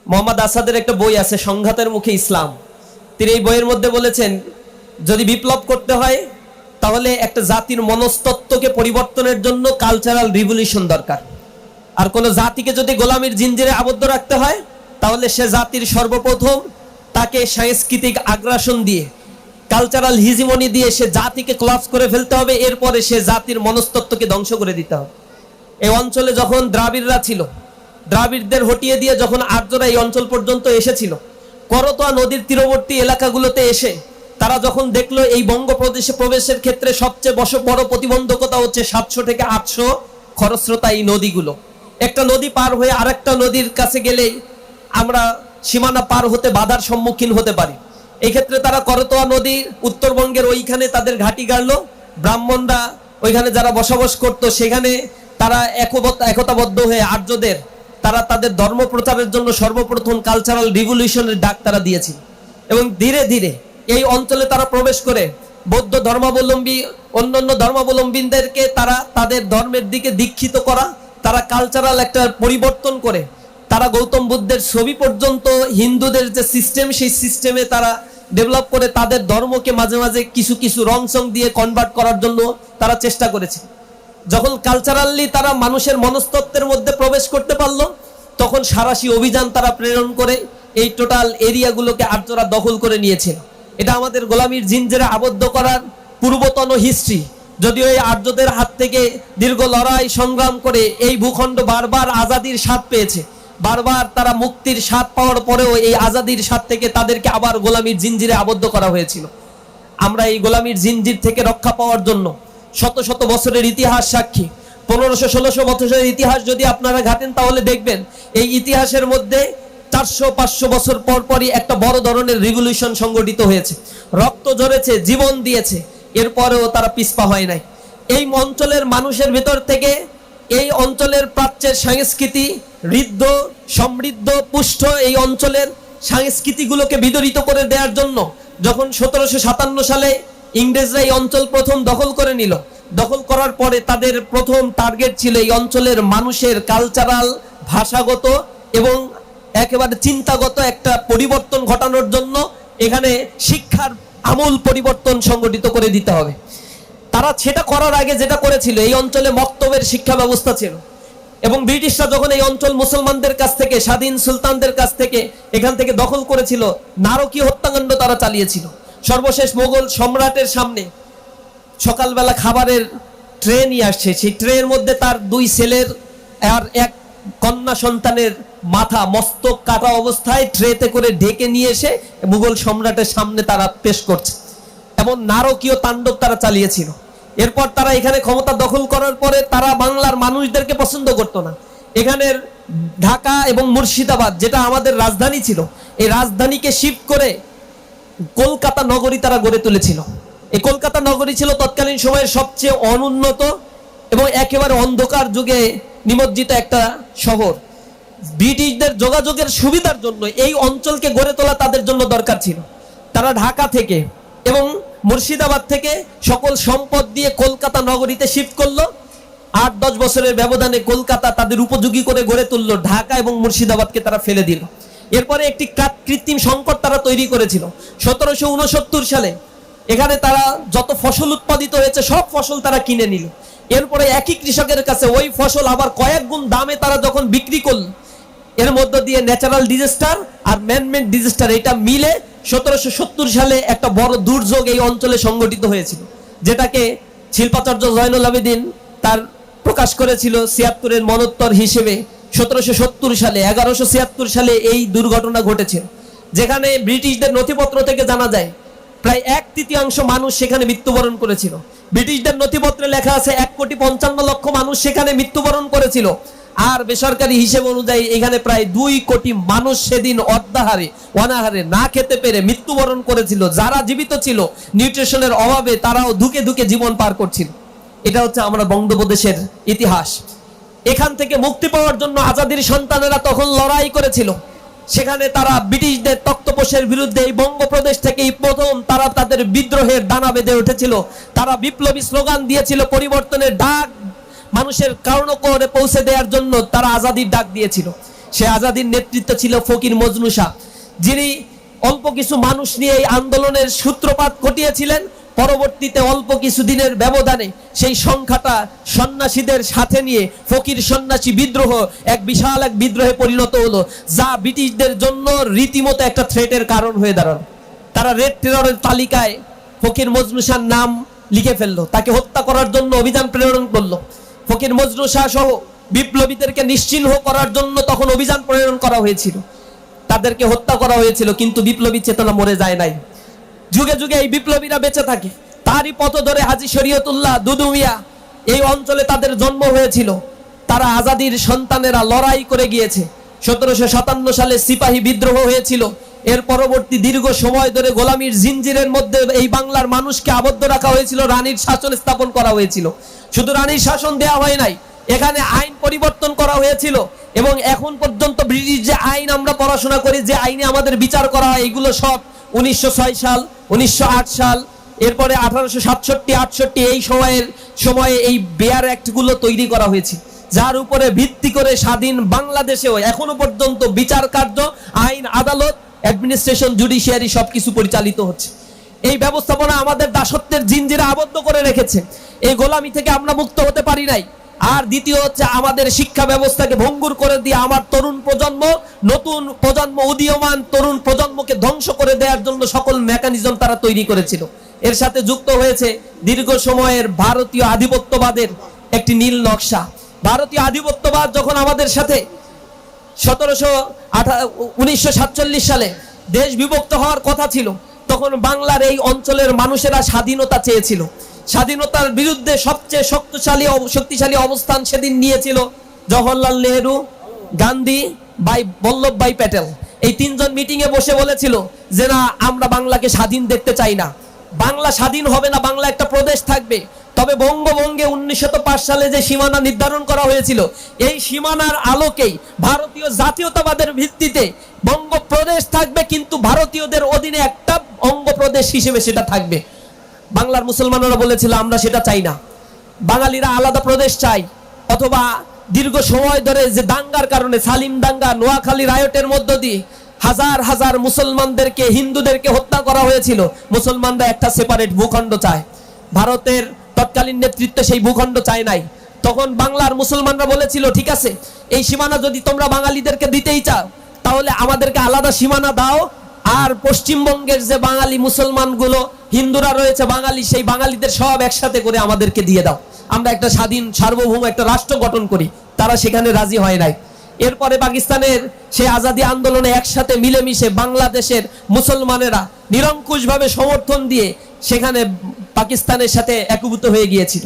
মোহাম্মদ আসাদের একটা বই আছে সংঘাতের মুখে ইসলাম। তিনি এই বইয়ের মধ্যে বলেছেন, যদি বিপ্লব করতে হয় তাহলে একটা জাতির মনস্তত্ত্বকে পরিবর্তনের জন্য কালচারাল রিভলিউশন দরকার। আর কোন জাতিকে যদি গোলামির জিঞ্জিরে আবদ্ধ রাখতে হয় তাহলে সে জাতির সর্বপ্রথম তাকে সাংস্কৃতিক আগ্রাসন দিয়ে, কালচারাল হিজিমনি দিয়ে সে জাতিকে ক্লাস করে ফেলতে হবে। এরপরে সে জাতির মনস্তত্ত্বকে ধ্বংস করে দিতে হবে। এই অঞ্চলে যখন দ্রাবিড়রা ছিল, দ্রাবিড়দের হটিয়ে দিয়ে যখন আর্যরা এই অঞ্চল পর্যন্ত এসেছিল, করতোয়া নদীর তীরবর্তী এলাকাগুলোতে এসে তারা যখন দেখলো এই বঙ্গপ্রদেশে প্রবেশের ক্ষেত্রে সবচেয়ে বড় প্রতিবন্ধকতা হচ্ছে 700 থেকে 800 খরস্রোতা এই নদীগুলো। একটা নদী পার হয়ে আরেকটা নদীর কাছে গেলে আমরা সীমানা পার হতে বাধার সম্মুখীন হতে পারি। এই ক্ষেত্রে তারা করতোয়া নদীর উত্তরবঙ্গের ওইখানে তাদের ঘাঁটি গাড়লো। ব্রাহ্মণরা ওইখানে যারা বসবাস করতো সেখানে তারা একতাবদ্ধ হয়ে আর্যদের তারা তাদের ধর্ম প্রচারের জন্য সর্বপ্রথম কালচারাল রিভলিউশনের ডাক তারা দিয়েছিল। এবং ধীরে ধীরে এই অঞ্চলে তারা প্রবেশ করে বৌদ্ধ ধর্মাবলম্বী অন্যান্য ধর্মাবলম্বীদেরকে তারা তাদের ধর্মের দিকে দীক্ষিত করা, তারা কালচারাল একটা পরিবর্তন করে তারা গৌতম বুদ্ধের ছবি পর্যন্ত হিন্দুদের যে সিস্টেম সেই সিস্টেমে তারা ডেভেলপ করে তাদের ধর্মকে মাঝে মাঝে কিছু কিছু রং সং দিয়ে কনভার্ট করার জন্য তারা চেষ্টা করেছে। যখন কালচারালি তারা মানুষের মনস্তত্ত্বের মধ্যে প্রবেশ করতে পারলো তখন সারাশি অভিযান তারা প্রেরণ করে এই টোটাল এরিয়াগুলোকে আর্যরা দখল করে নিয়েছিল। এটা আমাদের গোলামির জিঞ্জিরে আবদ্ধ করার পূর্বতন হিস্ট্রি। যদিও এই আর্যদের হাত থেকে দীর্ঘ লড়াই সংগ্রাম করে এই ভূখণ্ড বারবার আজাদির স্বাদ পেয়েছে, বারবার তারা মুক্তির স্বাদ পাওয়ার পরেও এই আজাদির স্বাদ থেকে তাদেরকে আবার গোলামির জিঞ্জিরে আবদ্ধ করা হয়েছিল। আমরা এই গোলামির জিঞ্জির থেকে রক্ষা পাওয়ার জন্য শত শত বছরের ইতিহাস সাক্ষী। 1500-1600 বছরের ইতিহাস যদি আপনারা ঘাটেন তাহলে দেখবেন এই ইতিহাসের মধ্যে 400-500 বছর পর পরই একটা বড় ধরনের রিভলিউশন সংগঠিত হয়েছে, রক্ত ঝরেছে, জীবন দিয়েছে, এরপরেও তারা পিছপা হয় নাই। এই অঞ্চলের মানুষের ভেতর থেকে এই অঞ্চলের প্রাচ্যের সংস্কৃতি ঋদ্ধ সমৃদ্ধ পুষ্ট এই অঞ্চলের সংস্কৃতিগুলোকে বিদরিত করে দেওয়ার জন্য যখন 1757 সালে ইংরেজরা এই অঞ্চল প্রথম দখল করে নিল, দখল করার পরে তাদের প্রথম টার্গেট ছিল এই অঞ্চলের মানুষের কালচারাল, ভাষাগত এবং একেবারে চিন্তাগত একটা পরিবর্তন ঘটানোর জন্য এখানে শিক্ষার আমূল পরিবর্তন সংগঠিত করে দিতে হবে। তারা সেটা করার আগে যেটা করেছিল, এই অঞ্চলে মক্তবের শিক্ষা ব্যবস্থা ছিল এবং ব্রিটিশরা যখন এই অঞ্চল মুসলমানদের কাছ থেকে, স্বাধীন সুলতানদের কাছ থেকে এখান থেকে দখল করেছিল, নারকীয় হত্যাকাণ্ড তারা চালিয়েছিল। সর্বশেষ মোগল সম্রাটের সামনে সকালবেলা খাবারের ট্রে নিয়ে আসছে, সেই ট্রের মধ্যে তার 2 ছেলের আর 1 কন্যা সন্তানের মাথা মস্তক কাটা অবস্থায় ট্রেতে করে ঢেকে নিয়ে এসে মুঘল সম্রাটের সামনে তারা পেশ করছে। এমন নারকীয় তাণ্ডব তারা চালিয়েছিল। এরপর তারা এখানে ক্ষমতা দখল করার পরে তারা বাংলার মানুষদেরকে পছন্দ করতো না। এখানের ঢাকা এবং মুর্শিদাবাদ যেটা আমাদের রাজধানী ছিল, এই রাজধানীকে শিফট করে কলকাতা নগরী তারা গড়ে তুলেছিল। এই কলকাতা নগরী ছিল তৎকালীন সময়ের সবচেয়ে অনুন্নত এবং একেবারে অন্ধকার যুগে নিমজ্জিত একটা শহর। ব্রিটিশদের যোগাযোগের সুবিধার জন্য এই অঞ্চলকে গড়ে তোলা তাদের জন্য দরকার ছিল। তারা ঢাকা থেকে এবং মুর্শিদাবাদ থেকে সকল সম্পদ দিয়ে কলকাতা নগরীতে শিফট করলো। 8-10 বছরের ব্যবধানে কলকাতা তাদের উপযোগী করে গড়ে তুললো, ঢাকা এবং মুর্শিদাবাদকে তারা ফেলে দিল। এরপরে একটি কৃত্রিম সংকট তারা তৈরি করেছিল 1769 সালে। এখানে তারা যত ফসল উৎপাদিত হয়েছে সব ফসল তারা কিনে নিল। এরপরে একই কৃষকের কাছে ওই ফসল আবার কয়েক গুণ দামে তারা যখন বিক্রি করল, এর মধ্য দিয়ে ন্যাচারাল ডিজাস্টার আর ম্যানমেড ডিজাস্টার এটা মিলে 1770 সালে একটা বড় দুর্যোগ এই অঞ্চলে সংগঠিত হয়েছিল, যেটাকে শিল্পাচার্য জয়নুল আবেদিন তার প্রকাশ করেছিল 76-এর মনোত্তর হিসেবে। 1770 সালে 1176 সালে এই দুর্ঘটনা ঘটেছিল, যেখানে ব্রিটিশদের নথিপত্র থেকে জানা যায় প্রায় 1/3 মানুষ সেখানে মৃত্যুবরণ করেছিল। ব্রিটিশদের নথিপত্রে লেখা আছে 1,55,00,000 মানুষ সেখানে মৃত্যুবরণ করেছিল। আর বেসরকারি হিসেব অনুযায়ী এখানে প্রায় 2 কোটি মানুষ সেদিন অর্ধাহারে অনাহারে না খেতে পেরে মৃত্যুবরণ করেছিল। যারা জীবিত ছিল নিউট্রিশনের অভাবে তারাও ধুকে ধুকে জীবন পার করছিল। এটা হচ্ছে আমরা বঙ্গোপদেশের ইতিহাস। এখান থেকে মুক্তি পাওয়ার জন্য আজাদির সন্তানেরা তখন লড়াই করেছিল। সেখানে তারা ব্রিটিশদের তক্তপোষের বিরুদ্ধে এই বঙ্গপ্রদেশ থেকেই প্রথম তারা তাদের বিদ্রোহের দানা বেঁধে উঠেছিল। তারা বিপ্লবী স্লোগান দিয়েছিল, পরিবর্তনের ডাক মানুষের কারণ করে পৌঁছে দেওয়ার জন্য তারা আজাদির ডাক দিয়েছিল। সে আজাদির নেতৃত্ব ছিল ফকির মজনু শাহ, যিনি অল্প কিছু মানুষ নিয়ে এই আন্দোলনের সূত্রপাত ঘটিয়েছিলেন। পরবর্তীতে অল্প কিছু দিনের ব্যবধানে সেই সংখ্যাটা সন্ন্যাসীদের সাথে নিয়ে ফকির সন্ন্যাসী বিদ্রোহ এক বিশাল এক বিদ্রোহে পরিণত হলো, যা ব্রিটিশদের জন্য রীতিমতো একটা থ্রেটের কারণ হয়ে দাঁড়ালো। তারা রেড টেররের তালিকায় ফকির মজনু শাহর নাম লিখে ফেললো, তাকে হত্যা করার জন্য অভিযান প্রেরণ করলো। ফকির মজনু শাহ সহ বিপ্লবীদেরকে নিশ্চিহ্ন করার জন্য তখন অভিযান প্রেরণ করা হয়েছিল, তাদেরকে হত্যা করা হয়েছিল, কিন্তু বিপ্লবী চেতনা মরে যায় নাই। যুগে যুগে এই বিপ্লবীরা বেঁচে থাকে। তারই পথ ধরে হাজী শরীয়তুল্লাহ দুদু মিয়া, এই অঞ্চলে তাদের জন্ম হয়েছিল। তারা আজাদির সন্তানেরা লড়াই করে গিয়েছে। 1757 সালে সিপাহী বিদ্রোহ হয়েছিল। এর পরবর্তী দীর্ঘ সময় ধরে গোলামীর জিনজিরের মধ্যে এই বাংলার মানুষকে আবদ্ধ রাখা হয়েছিল, রানীর শাসন স্থাপন করা হয়েছিল। শুধু রানীর শাসন দেওয়া হয় নাই, এখানে আইন পরিবর্তন করা হয়েছিল। এবং এখন পর্যন্ত ব্রিটিশ যে আইন আমরা পড়াশোনা করি, যে আইনে আমাদের বিচার করা হয়, এগুলো সব 1906 সাল, 1908 সাল, এরপরে 1867-68 এই সময়ে এই বেয়ার অ্যাক্ট গুলো তৈরি করা হয়েছে, যার উপরে ভিত্তি করে স্বাধীন বাংলাদেশেও এখনো পর্যন্ত বিচার কার্য, আইন, আদালত, অ্যাডমিনিস্ট্রেশন, জুডিশিয়ারি সবকিছু পরিচালিত হচ্ছে। এই ব্যবস্থাপনা আমাদের দাসত্বের জিনজিরা আবদ্ধ করে রেখেছে। এই গোলামি থেকে আমরা মুক্ত হতে পারি নাই। আর দ্বিতীয় হচ্ছে, আমাদের শিক্ষা ব্যবস্থাকে ভঙ্গুর করে দিয়ে আমার তরুণ প্রজন্ম, নতুন প্রজন্ম, উদীয়মান তরুণ প্রজন্মকে ধ্বংস করে দেওয়ার জন্য সকল মেকানিজম তারা তৈরি করেছিল। এর সাথে যুক্ত হয়েছে দীর্ঘ সময়ের ভারতীয় আধিপত্যবাদের একটি নীল নকশা। ভারতীয় আধিপত্যবাদ যখন আমাদের সাথে 1947 সালে দেশ বিভক্ত হওয়ার কথা ছিল, তখন বাংলার এই অঞ্চলের মানুষেরা স্বাধীনতা চেয়েছিল। স্বাধীনতার বিরুদ্ধে সবচেয়ে শক্তিশালী অবস্থান সেদিন নিয়েছিল জওহরলাল নেহেরু, গান্ধী, বল্লভভাই প্যাটেল। এই তিনজন মিটিং এ বসে বলেছিল যে না, আমরা বাংলাকে স্বাধীন দেখতে চাই না, বাংলা স্বাধীন হবে না, বাংলা একটা প্রদেশ থাকবে। তবে বঙ্গভঙ্গে 1905 সালে যে সীমানা নির্ধারণ করা হয়েছিল, এই সীমানার আলোকেই ভারতীয় জাতীয়তাবাদের ভিত্তিতে বঙ্গপ্রদেশ থাকবে, কিন্তু ভারতীয়দের অধীনে একটা অঙ্গপ্রদেশ হিসেবে সেটা থাকবে। বাংলার মুসলমানরা বলেছিল আমরা সেটা চাই না, বাঙালিরা আলাদা প্রদেশ চাই। অথবা দীর্ঘ সময় ধরে যে দাঙ্গার কারণে, সালিম দাঙ্গা, নোয়াখালী রায়টের মধ্য দিয়ে হাজার হাজার মুসলমানদেরকে, হিন্দুদেরকে হত্যা করা হয়েছিল। মুসলমানরা একটা সেপারেট ভূখণ্ড চায়, ভারতের তৎকালীন নেতৃত্ব সেই ভূখণ্ড চায় নাই। তখন বাংলার মুসলমানরা বলেছিল ঠিক আছে, এই সীমানা যদি তোমরা বাঙালিদেরকে দিতেই চাও, তাহলে আমাদেরকে আলাদা সীমানা দাও, আর পশ্চিমবঙ্গের যে বাঙালি মুসলমানগুলো, হিন্দুরা রয়েছে বাঙালি, সেই বাঙালিদের সব একসাথে করে আমাদেরকে দিয়ে দাও, আমরা একটা স্বাধীন সার্বভৌম একটা রাষ্ট্র গঠন করি। তারা সেখানে রাজি হয় নাই। এরপরে পাকিস্তানের সেই আজাদী আন্দোলনে একসাথে মিলেমিশে বাংলাদেশের মুসলমানেরা নিরঙ্কুশভাবে সমর্থন দিয়ে সেখানে পাকিস্তানের সাথে একীভূত হয়ে গিয়েছিল।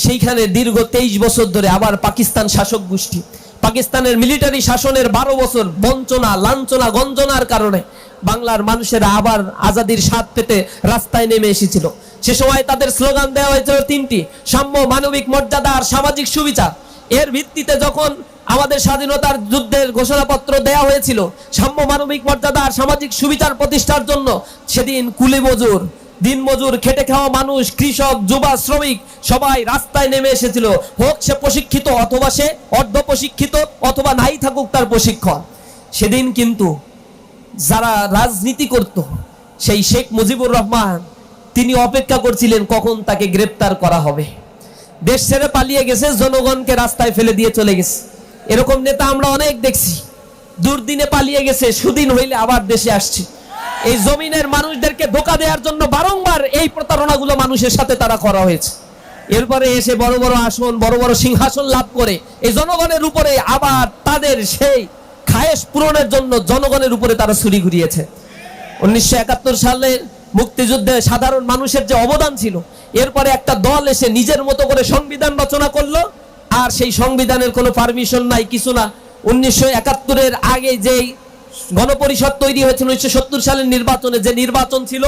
সেইখানে দীর্ঘ 23 বছর ধরে আবার পাকিস্তান শাসক গোষ্ঠী, পাকিস্তানের মিলিটারি শাসনের 12 বছর বঞ্চনা, লাঞ্ছনা, গঞ্জনার কারণে বাংলার মানুষেরা আবার আজাদির স্বাদ পেতে রাস্তায় নেমে এসেছিল। সে সময় তাদের স্লোগান দেওয়া হয়েছিল 3টি: সাম্য, মানবিক মর্যাদা আর সামাজিক সুবিচার। এর ভিত্তিতে যখন আমাদের স্বাধীনতার যুদ্ধের ঘোষণাপত্র দেওয়া হয়েছিল, সাম্য, মানবিক মর্যাদা আর সামাজিক সুবিচার প্রতিষ্ঠার জন্য, সেদিন কুলি মজুর, দিন মজুর, খেটে খাওয়া মানুষ, কৃষক, যুবা, শ্রমিক সবাই রাস্তায় নেমে এসেছিল। হোক সে প্রশিক্ষিত অথবা সে অর্ধ প্রশিক্ষিত, অথবা নাই থাকুক তার প্রশিক্ষণ। সেদিন কিন্তু যারা রাজনীতি করত, সেই শেখ মুজিবুর রহমান, তিনি অপেক্ষা করছিলেন কখন তাকে গ্রেপ্তার করা হবে। দেশ ছেড়ে পালিয়ে গেছে, জনগণকে রাস্তায় ফেলে দিয়ে চলে গেছে। এরকম নেতা আমরা অনেক দেখছি, দুর্দিনে পালিয়ে গেছে, সুদিন হইলে আবার দেশে আসছে। এই জমিনের মানুষদেরকে ধোঁকা দেওয়ার জন্য বারংবার এই প্রতারণাগুলো মানুষের সাথে তারা করা হয়েছে। এরপরে এসে বড় বড় আসন, বড় বড় সিংহাসন লাভ করে এই জনগণের উপরে আবার তাদের সেই খায়েশ পূরণের জন্য জনগণের উপরে তারা ছুরি ঘুরিয়েছে। 1971 সালের মুক্তিযুদ্ধে সাধারণ মানুষের যে অবদান ছিল, এরপরে একটা দল এসে নিজের মতো করে সংবিধান রচনা করলো, আর সেই সংবিধানের কোনো পারমিশন নাই, কিছু না। 1971-এর আগে যেই গণপরিষদ তৈরি হয়েছিল 1970 সালের নির্বাচনে, যে নির্বাচন ছিল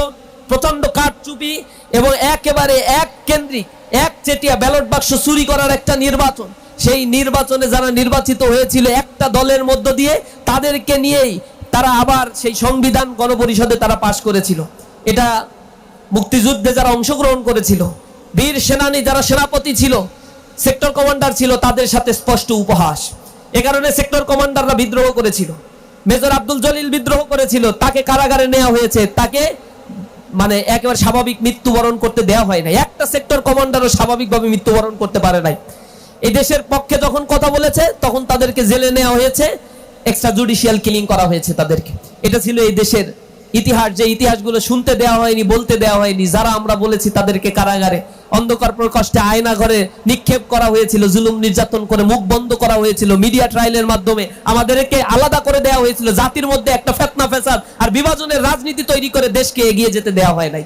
প্রচন্ড কারচুপি এবং একেবারে এক কেন্দ্রিক, এক চেটিয়া ব্যালট বাক্স চুরি করার একটা নির্বাচন। সেই নির্বাচনে যারা নির্বাচিত হয়েছিল একটা দলের মধ্য দিয়ে, তাদেরকে নিয়েই তারা আবার সেই সংবিধান গণপরিষদে তারা পাশ করেছিল। এটা মুক্তিযুদ্ধে যারা অংশগ্রহণ করেছিল, বীর সেনানী যারা সেনাপতি ছিল, সেক্টর কমান্ডার ছিল, তাদের সাথে স্পষ্ট উপহাস। এ কারণে সেক্টর কমান্ডাররা বিদ্রোহ করেছিল। মেজর আব্দুল জলিল বিদ্রোহ করেছিল, তাকে কারাগারে নেওয়া হয়েছে, তাকে মানে একেবারে স্বাভাবিক মৃত্যুবরণ করতে দেওয়া হয় নাই। একটা সেক্টর কমান্ডারও স্বাভাবিকভাবে মৃত্যুবরণ করতে পারে নাই। এই দেশের পক্ষে যখন কথা বলেছে তখন তাদেরকে জেলে নেওয়া হয়েছে, এক্সট্রা জুডিশিয়াল কিলিং করা হয়েছে তাদেরকে। এটা ছিল এই দেশের ইতিহাস, যে ইতিহাসগুলো শুনতে দেওয়া হয়নি, বলতে দেওয়া হয়নি। যারা আমরা বলেছি তাদেরকে কারাগারে অন্ধকার প্রকোষ্ঠে আয়না ঘরে নিক্ষেপ করা হয়েছিল, জুলুম নির্যাতন করে মুখ বন্ধ করা হয়েছিল, মিডিয়া ট্রায়ালের মাধ্যমে আমাদেরকে আলাদা করে দেওয়া হয়েছিল, জাতির মধ্যে একটা ফিতনা ফ্যাসাদ আর বিভাজনের রাজনীতি তৈরি করে দেশকে এগিয়ে যেতে দেওয়া হয় নাই।